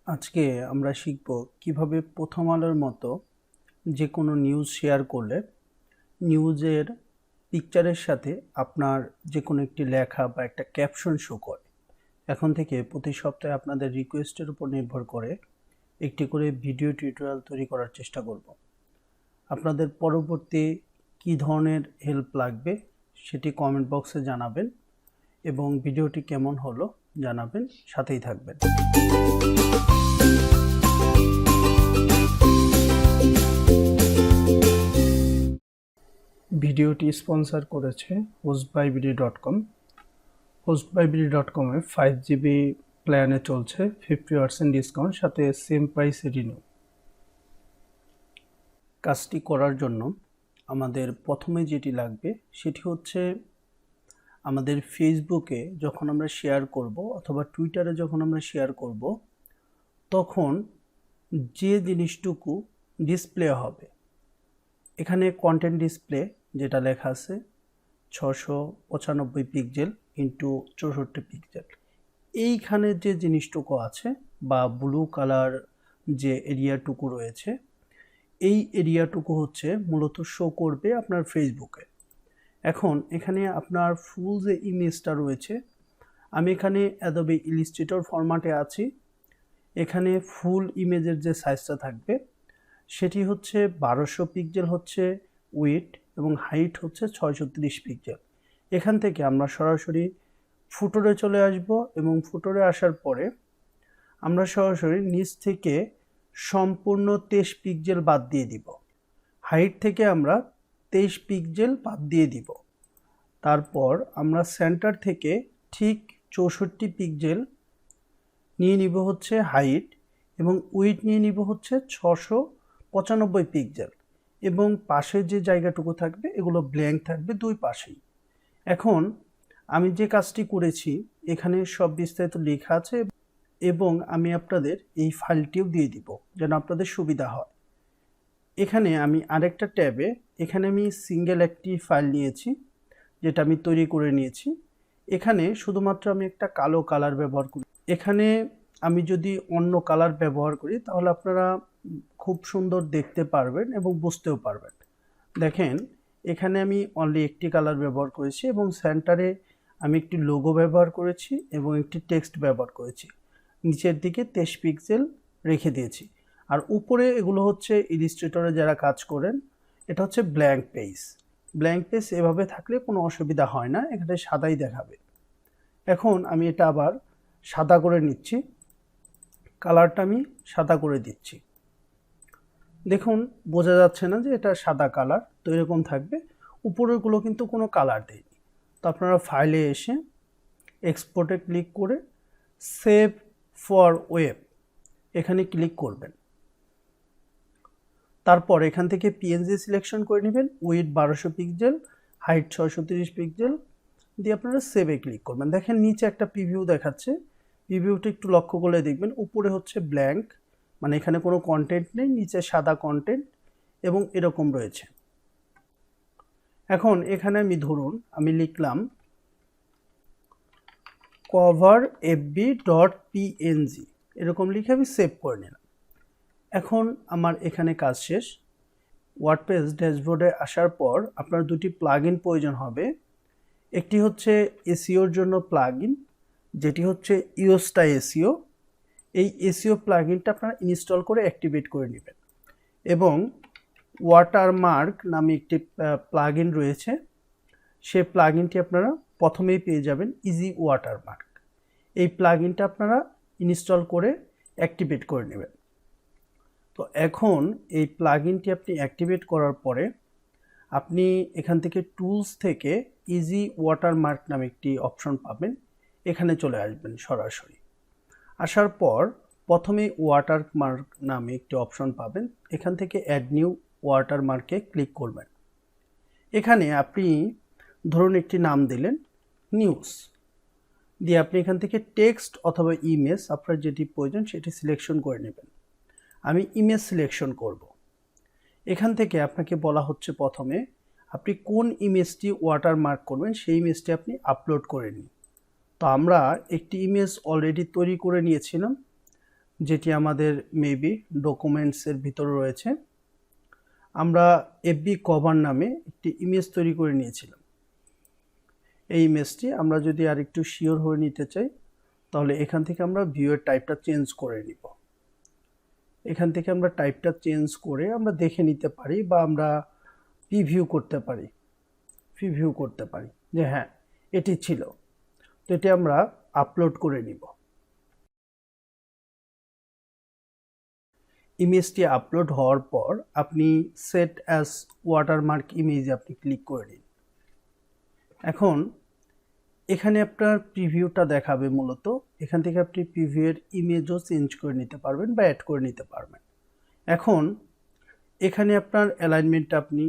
আজকে আমরা শিখব কিভাবে প্রথম আলোর মতো যে কোনো নিউজ শেয়ার করলে নিউজের পিকচারের সাথে আপনার যে কোনো একটি লেখা বা একটা ক্যাপশন শো করে। এখন থেকে প্রতি সপ্তাহে আপনাদের রিকোয়েস্টের উপর নির্ভর করে একটি করে ভিডিও টিউটোরিয়াল তৈরি করার চেষ্টা করব। আপনাদের পরবর্তী কী ধরনের হেল্প লাগবে সেটি কমেন্ট বক্সে জানাবেন এবং ভিডিওটি কেমন হলো জানাবেন, সাথেই থাকবেন। ভিডিওটি স্পন্সর করেছে hostbyBD.com। hostbyBD.com-এ 5GB প্ল্যানে চলছে 50% ডিসকাউন্ট, সাথে সেম প্রাইসে রিনিউ। কাজটি করার জন্য আমাদের প্রথমে যেটি লাগবে সেটি হচ্ছে আমাদের ফেসবুকে যখন আমরা শেয়ার করব অথবা টুইটারে যখন আমরা শেয়ার করব তখন যে জিনিসটুকু ডিসপ্লে হবে, এখানে কন্টেন্ট ডিসপ্লে যেটা লেখা আছে 695 পিক্সেল ইন্টু 64 পিক্সেল, এইখানে যে জিনিসটুকু আছে বা ব্লু কালার যে এরিয়াটুকু রয়েছে, এই এরিয়াটুকু হচ্ছে মূলত শো করবে আপনার ফেসবুকে। এখন এখানে আপনার ফুল যে ইমেজটা রয়েছে, আমি এখানে অ্যাডোবি ইলাস্ট্রেটর ফরম্যাটে আছি। এখানে ফুল ইমেজের যে সাইজটা থাকবে সেটি হচ্ছে 1200 পিক্সেল হচ্ছে উইডথ এবং হাইট হচ্ছে 630 পিক্সেল। এখান থেকে আমরা সরাসরি ফুটোরে চলে আসব এবং ফুটোরে আসার পরে আমরা সরাসরি নিচ থেকে সম্পূর্ণ 23 পিক্সেল বাদ দিয়ে দিব। হাইট থেকে আমরা 23 পিক্সেল বাদ দিয়ে দিব। তারপর আমরা সেন্টার থেকে ঠিক 64 পিক্সেল নিয়ে নিব হচ্ছে হাইট এবং উইডথ নিয়ে নিব হচ্ছে 695 পিক্সেল এবং পাশে যে জায়গাটুকু থাকবে এগুলো ব্ল্যাঙ্ক থাকবে দুই পাশেই। এখন আমি যে কাজটি করেছি এখানে সব বিস্তারিত লেখা আছে এবং আমি আপনাদের এই ফাইলটিও দিয়ে দিব যেন আপনাদের সুবিধা হয়। এখানে আমি আরেকটা ট্যাবে এখানে আমি সিঙ্গেল একটি ফাইল নিয়েছি যেটা আমি তৈরি করে নিয়েছি। এখানে শুধুমাত্র আমি একটা কালো কালার ব্যবহার করি। এখানে আমি যদি অন্য কালার ব্যবহার করি তাহলে আপনারা খুব সুন্দর দেখতে পারবেন এবং বুঝতেও পারবেন। দেখেন এখানে আমি অনলি একটি কালার ব্যবহার করেছি এবং সেন্টারে আমি একটি লোগো ব্যবহার করেছি এবং একটি টেক্সট ব্যবহার করেছি। নিচের দিকে 23 পিক্সেল রেখে দিয়েছি। আর উপরে এগুলো হচ্ছে ইলাস্ট্রেটরে যারা কাজ করেন, এটা হচ্ছে ব্ল্যাঙ্ক পেজ। ব্ল্যাঙ্ক পেজ এভাবে থাকলে কোনো অসুবিধা হয় না, এখানে সাদাই দেখাবে। এখন আমি এটা আবার সাদা করে নিচ্ছি, কালারটা আমি সাদা করে দিচ্ছি। দেখুন বোঝা যাচ্ছে না যে এটা সাদা কালার, তো এরকম থাকবে। উপরেরগুলো কিন্তু কোনো কালার দেয়নি। তো আপনারা ফাইলে এসে এক্সপোর্টে ক্লিক করে সেভ ফর ওয়েব এখানে ক্লিক করবেন। তারপর এখান থেকে পিএনজি সিলেকশন করে নেবেন, উইডথ 1200 পিক্সেল, হাইট 630 পিক্সেল দিয়ে আপনারা সেভে ক্লিক করবেন। দেখেন নিচে একটা প্রিভিউ দেখাচ্ছে, প্রিভিউটা একটু লক্ষ্য করলে দেখবেন উপরে হচ্ছে ব্ল্যাঙ্ক, মানে এখানে কোনো কন্টেন্ট নেই, নিচে সাদা কন্টেন্ট এবং এরকম রয়েছে। এখন এখানে আমি ধরুন আমি লিখলাম coverfb.png, এরকম লিখে আমি সেভ করে নিলাম। এখন আমার এখানে কাজ শেষ। ওয়ার্ডপ্রেস ড্যাশবোর্ডে আসার পর আপনার দুটি প্লাগইন প্রয়োজন হবে। একটি হচ্ছে এসইওর জন্য প্লাগইন, যেটি হচ্ছে ইওস্টা এসইও। এই এসইও প্লাগইনটা আপনারা ইনস্টল করে অ্যাক্টিভেট করে নেবেন। এবং ওয়াটারমার্ক নামে একটি প্লাগইন রয়েছে, সেই প্লাগইনটি আপনারা প্রথমেই পেয়ে যাবেন, ইজি ওয়াটারমার্ক। এই প্লাগইনটা আপনারা ইনস্টল করে অ্যাক্টিভেট করে নেবেন। তো এখন এই প্লাগইনটি আপনি অ্যাক্টিভেট করার পরে আপনি এখান থেকে টুলস থেকে ইজি ওয়াটারমার্ক নামে একটি অপশন পাবেন, এখানে চলে আসবেন সরাসরি। আসার পর প্রথমে ওয়াটারমার্ক নামে একটি অপশন পাবেন, এখান থেকে অ্যাড নিউ ওয়াটারমার্কে ক্লিক করবেন। এখানে আপনি ধরুন একটি নাম দিলেন নিউজ দিয়ে আপনি এখান থেকে টেক্সট অথবা ইমেজ আপনার যেটি প্রয়োজন সেটি সিলেকশন করে নেবেন। আমি ইমেজ সিলেকশন করব। এখান থেকে আপনাকে বলা হচ্ছে প্রথমে আপনি কোন ইমেজটি ওয়াটারমার্ক করবেন সেই ইমেজটি আপনি আপলোড করে নিন। তো আমরা একটি ইমেজ অলরেডি তৈরি করে নিয়েছিলাম, যেটি আমাদের মেবি ডকুমেন্টসের ভিতরে রয়েছে। আমরা এফবি কভার নামে একটি ইমেজ তৈরি করে নিয়েছিলাম। এই ইমেজটি আমরা যদি আরেকটু শিওর হয়ে নিতে চাই, তাহলে এখান থেকে আমরা ভিউয়ের টাইপটা চেঞ্জ করে নিব। এখান থেকে আমরা টাইপটা চেঞ্জ করে আমরা দেখে নিতে পারি, বা আমরা প্রিভিউ করতে পারি যে হ্যাঁ এটি ছিল। তো এটি আমরা আপলোড করে নিব। ইমেজটি আপলোড হওয়ার পর আপনি সেট অ্যাজ ওয়াটারমার্ক ইমেজে আপনি ক্লিক করে নিন। এখন এখানে আপনার প্রিভিউটা দেখাবে। মূলত এখান থেকে আপনি প্রিভিউয়ের ইমেজও চেঞ্জ করে নিতে পারবেন বা অ্যাড করে নিতে পারবেন। এখন এখানে আপনার অ্যালাইনমেন্টটা আপনি,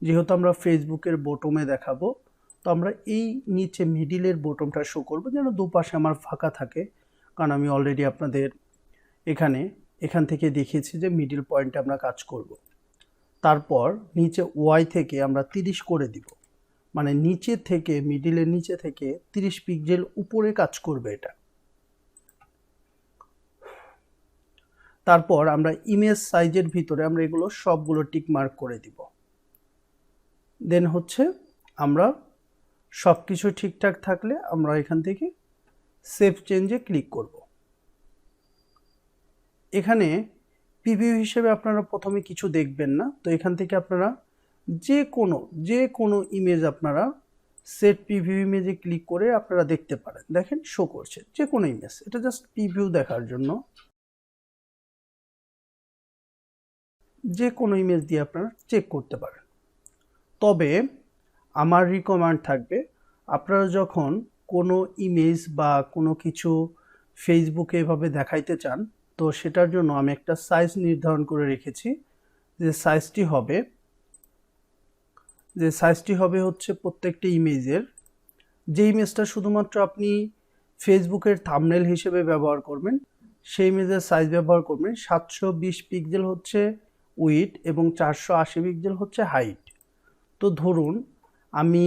যেহেতু আমরা ফেসবুকের বটমে দেখাবো, তো আমরা এই নিচে মিডিলের বটমটা শো করবো যেন দুপাশে আমার ফাঁকা থাকে, কারণ আমি অলরেডি আপনাদের এখান থেকে দেখিয়েছি যে মিডিল পয়েন্টে আমরা কাজ করব। তারপর নিচে ওয়াই থেকে আমরা 30 করে দিব, মানে নিচে থেকে মিডিলের নিচে থেকে 30 পিক্সেল উপরে কাজ করবে এটা। তারপর আমরা ইমেজ সাইজের ভিতরে আমরা এগুলো সবগুলো টিক মার্ক করে দিব। দেন হচ্ছে আমরা সব কিছু ঠিকঠাক থাকলে আমরা এখান থেকে সেভ চেঞ্জে ক্লিক করব। এখানে প্রিভিউ হিসেবে আপনারা প্রথমে কিছু দেখবেন না, তো এখান থেকে আপনারা যে কোনো ইমেজ আপনারা সেট প্রিভিউ ইমেজে ক্লিক করে আপনারা দেখতে পারেন। দেখেন শো করছে যে কোনো ইমেজ, এটা জাস্ট প্রিভিউ দেখার জন্য। যে কোনো ইমেজ দিয়ে আপনারা চেক করতে পারেন। তবে আমার রিকমেন্ড থাকবে, আপনারা যখন কোনো ইমেজ বা কোনো কিছু ফেসবুকে এভাবে দেখাইতে চান, তো সেটার জন্য আমি একটা সাইজ নির্ধারণ করে রেখেছি। যে সাইজটি হবে হচ্ছে প্রত্যেকটি ইমেজের, যে ইমেজটা শুধুমাত্র আপনি ফেসবুকের থাম্বনেল হিসেবে ব্যবহার করবেন, সেই ইমেজের সাইজ ব্যবহার করবেন 720 পিক্সেল হচ্ছে উইডথ এবং 480 পিক্সেল হচ্ছে হাইট। তো ধরুন আমি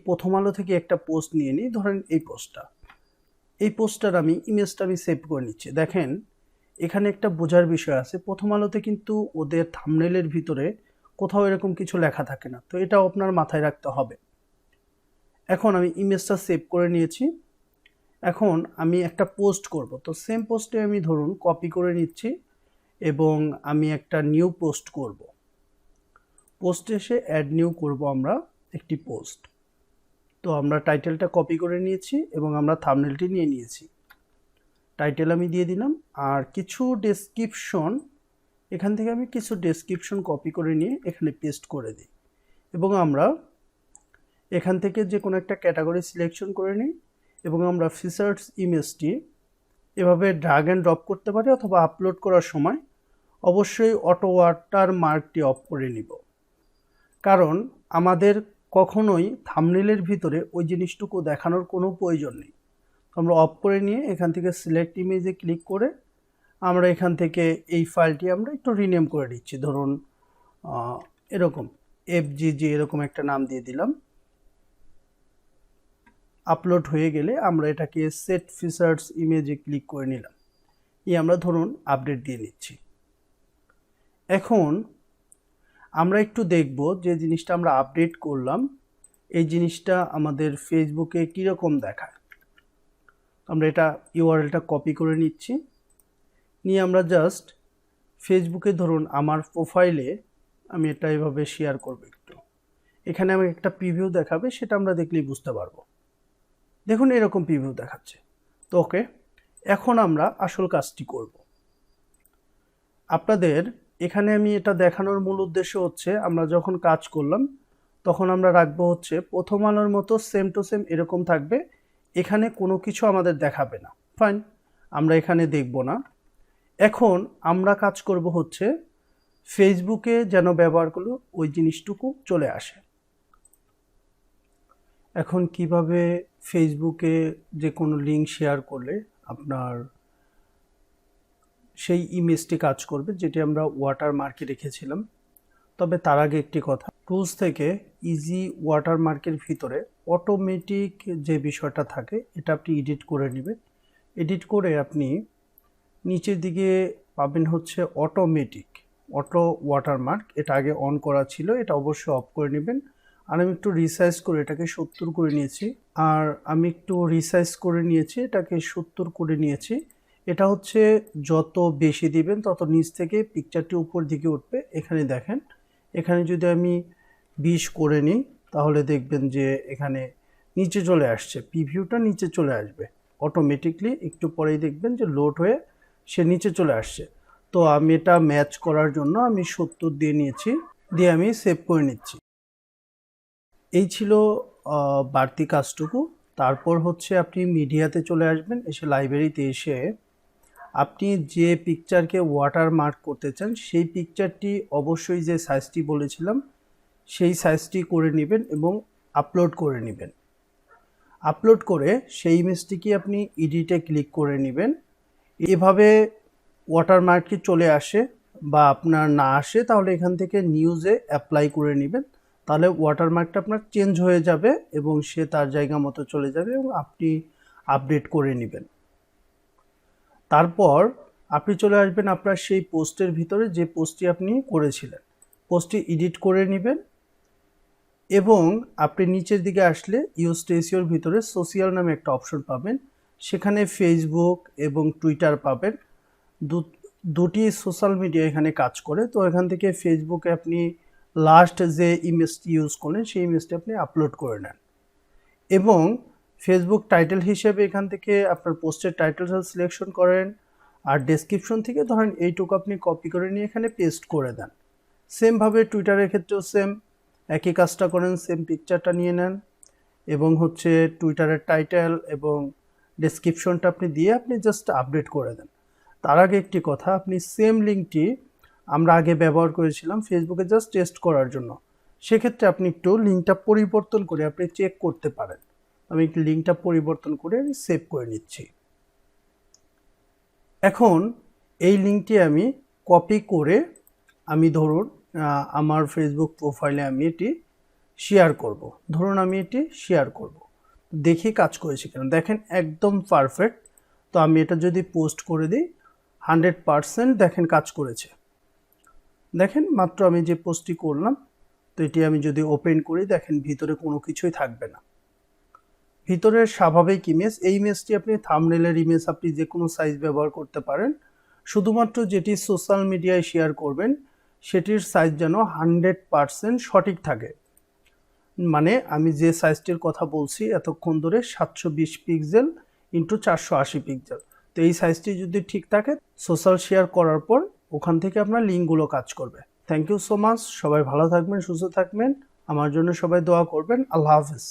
প্রথম আলো থেকে একটা পোস্ট নিয়ে নিই, ধরেন এই পোস্টটার ইমেজটা আমি সেভ করে নিচ্ছি। দেখেন এখানে একটা বোঝার বিষয় আছে, প্রথম আলোতে কিন্তু ওদের থাম্বনেলের ভিতরে কোথাও এরকম কিছু লেখা থাকে না, তো এটাও আপনার মাথায় রাখতে হবে। এখন আমি ইমেজটা সেভ করে নিয়েছি। এখন আমি একটা পোস্ট করব, তো সেম পোস্টে আমি ধরুন কপি করে নিচ্ছি এবং আমি একটা নিউ পোস্ট করব। পোস্টে এসে অ্যাড নিউ করব আমরা একটি পোস্ট। তো আমরা টাইটেলটা কপি করে নিয়েছি এবং আমরা থাম্বনেলটি নিয়ে নিয়েছি। টাইটেল আমি দিয়ে দিলাম, আর কিছু ডেসক্রিপশন এখান থেকে আমি কিছু ডেসক্রিপশন কপি করে নিয়ে এখানে পেস্ট করে দিই এবং আমরা এখান থেকে যে কোনো একটা ক্যাটাগরি সিলেকশন করে নিই এবং আমরা ফিচার্স ইমেজটি এভাবে ড্র্যাগ অ্যান্ড ড্রপ করতে পারি, অথবা আপলোড করার সময় অবশ্যই অটো ওয়াটারমার্কটি অফ করে নিব, কারণ আমাদের কখনোই থাম্বনেলের ভিতরে ওই জিনিসটুকু দেখানোর কোনো প্রয়োজন নেই। আমরা অফ করে নিয়ে এখান থেকে সিলেক্ট ইমেজে ক্লিক করে আমরা এখান থেকে এই ফাইলটি আমরা একটু রিনেম করে দিচ্ছি। ধরুন এরকম FGG এরকম একটা নাম দিয়ে দিলাম। আপলোড হয়ে গেলে আমরা এটাকে সেট ফিচার্স ইমেজে ক্লিক করে নিলাম, আমরা ধরুন আপডেট দিয়ে নিচ্ছি। এখন আমরা একটু দেখব যে জিনিসটা আমরা আপডেট করলাম, এই জিনিসটা আমাদের ফেসবুকে কীরকম দেখায়। আমরা এটা ইউআরএলটা কপি করে নিচ্ছি, নিয়ে আমরা জাস্ট ফেসবুকে ধরুন আমার প্রোফাইলে আমি এটা এভাবে শেয়ার করব একটু। এখানে আমি একটা প্রিভিউ দেখাবে, সেটা আমরা দেখলেই বুঝতে পারবো। দেখুন এরকম প্রিভিউ দেখাচ্ছে। তো ওকে, এখন আমরা আসল কাজটি করব। আপনাদের এখানে আমি এটা দেখানোর মূল উদ্দেশ্য হচ্ছে, আমরা যখন কাজ করলাম তখন আমরা রাখবো হচ্ছে প্রথম আলোর মতো সেম টু সেম এরকম থাকবে, এখানে কোনো কিছু আমাদের দেখাবে না। ফাইন, আমরা এখানে দেখব না। এখন আমরা কাজ করব হচ্ছে ফেসবুকে যেন ব্যবহার করলে ওই জিনিসটুকু চলে আসে। এখন কিভাবে ফেসবুকে যে কোনো লিঙ্ক শেয়ার করলে আপনার সেই ইমেজটি কাজ করবে, যেটি আমরা ওয়াটারমার্কে রেখেছিলাম। তবে তার আগে একটি কথা, টুলস থেকে ইজি ওয়াটারমার্কের ভিতরে অটোমেটিক যে বিষয়টা থাকে এটা আপনি এডিট করে নেবেন। এডিট করে আপনি নিচের দিকে পাবেন হচ্ছে অটো ওয়াটারমার্ক। এটা আগে অন করা ছিল, এটা অবশ্যই অফ করে নেবেন। আর আমি একটু রিসাইজ করে এটাকে 70 করে নিয়েছি। এটাকে 70 করে নিয়েছি। এটা হচ্ছে যত বেশি দিবেন তত নিচ থেকে পিকচারটি উপর দিকে উঠবে। এখানে দেখেন, এখানে যদি আমি 20 করে নিই তাহলে দেখবেন যে এখানে নিচে চলে আসছে, প্রিভিউটা নিচে চলে আসবে অটোমেটিকলি। একটু পরেই দেখবেন যে লোড হয়ে সে নিচে চলে আসছে। তো আমি এটা ম্যাচ করার জন্য আমি 70 দিয়ে নিয়েছি, দিয়ে আমি সেভ করে নিচ্ছি। এই ছিল বাড়তি কাজটুকু। তারপর হচ্ছে আপনি মিডিয়াতে চলে আসবেন, এসে লাইব্রেরিতে এসে আপনি যে পিকচারকে ওয়াটারমার্ক করতে চান সেই পিকচারটি অবশ্যই যে সাইজটি বলেছিলাম সেই সাইজটি করে নেবেন এবং আপলোড করে নেবেন। আপলোড করে সেই ইমেজটিকে আপনি এডিটে ক্লিক করে নেবেন। এভাবে ওয়াটারমার্কটি চলে আসে বা আপনার না আসে তাহলে এখান থেকে নিউজে অ্যাপ্লাই করে নেবেন। তাহলে ওয়াটারমার্কটা আপনার চেঞ্জ হয়ে যাবে এবং সে তার জায়গা মতো চলে যাবে এবং আপনি আপডেট করে নেবেন। তারপর আপনি চলে আসবেন আপনার সেই পোস্টের ভিতরে যে পোস্টটি আপনি করেছিলেন, পোস্টটি এডিট করে নেবেন এবং আপনি নিচের দিকে আসলে ইউজ টু এসইওর ভিতরে সোশ্যাল নামে একটা অপশন পাবেন। সেখানে ফেসবুক এবং টুইটার পাবেন। দুটি সোশ্যাল মিডিয়া এখানে কাজ করে। তো এখান থেকে ফেসবুকে আপনি লাস্ট যে ইমেজটি ইউজ করেন সেই ইমেজটি আপনি আপলোড করে নেন এবং ফেসবুক টাইটেল হিসেবে এখান থেকে আপনার পোস্টের টাইটেলটা সিলেকশন করেন আর ডেসক্রিপশন থেকে ধরেন এইটুকু আপনি কপি করে নিয়ে এখানে পেস্ট করে দেন। সেমভাবে টুইটারের ক্ষেত্রেও সেম একই কাজটা করেন, সেম পিকচারটা নিয়ে নেন এবং হচ্ছে টুইটারের টাইটেল এবং ডেসক্রিপশনটা আপনি দিয়ে আপনি জাস্ট আপডেট করে দেন। তার আগে একটি কথা, আপনি সেম লিঙ্কটি আমরা আগে ব্যবহার করেছিলাম ফেসবুকে জাস্ট টেস্ট করার জন্য। সেক্ষেত্রে আপনি একটু লিঙ্কটা পরিবর্তন করে আপনি চেক করতে পারেন। আমি একটু লিঙ্কটা পরিবর্তন করে আমি সেভ করে নিচ্ছি। এখন এই লিঙ্কটি আমি কপি করে আমি ধরুন আমার ফেসবুক প্রোফাইলে আমি এটি শেয়ার করব। দেখি কাজ করেছে কিনা। দেখেন একদম পারফেক্ট। তো আমি এটা যদি পোস্ট করে দিই 100% দেখেন কাজ করেছে। দেখেন মাত্র আমি যে পোস্টটি করলাম, তো এটি আমি যদি ওপেন করি দেখেন ভিতরে কোনো কিছুই থাকবে না। ভিতরের স্বাভাবিক ইমেজ, এই ইমেজটি আপনি থাম্বনেলের ইমেজ আপনি যে কোনো সাইজ ব্যবহার করতে পারেন। শুধুমাত্র যেটি সোশ্যাল মিডিয়ায় শেয়ার করবেন সেটির সাইজ যেন 100% সঠিক থাকে। মানে আমি যে সাইজটির কথা বলছি এতক্ষণ ধরে 720 পিক্সেল ইন্টু 480 পিক্সেল। তো এই সাইজটি যদি ঠিক থাকে সোশ্যাল শেয়ার করার পর ওখান থেকে আপনার লিঙ্কগুলো কাজ করবে। Thank you so much. সবাই ভালো থাকবেন, সুস্থ থাকবেন। আমার জন্য সবাই দোয়া করবেন। আল্লাহ হাফেজ।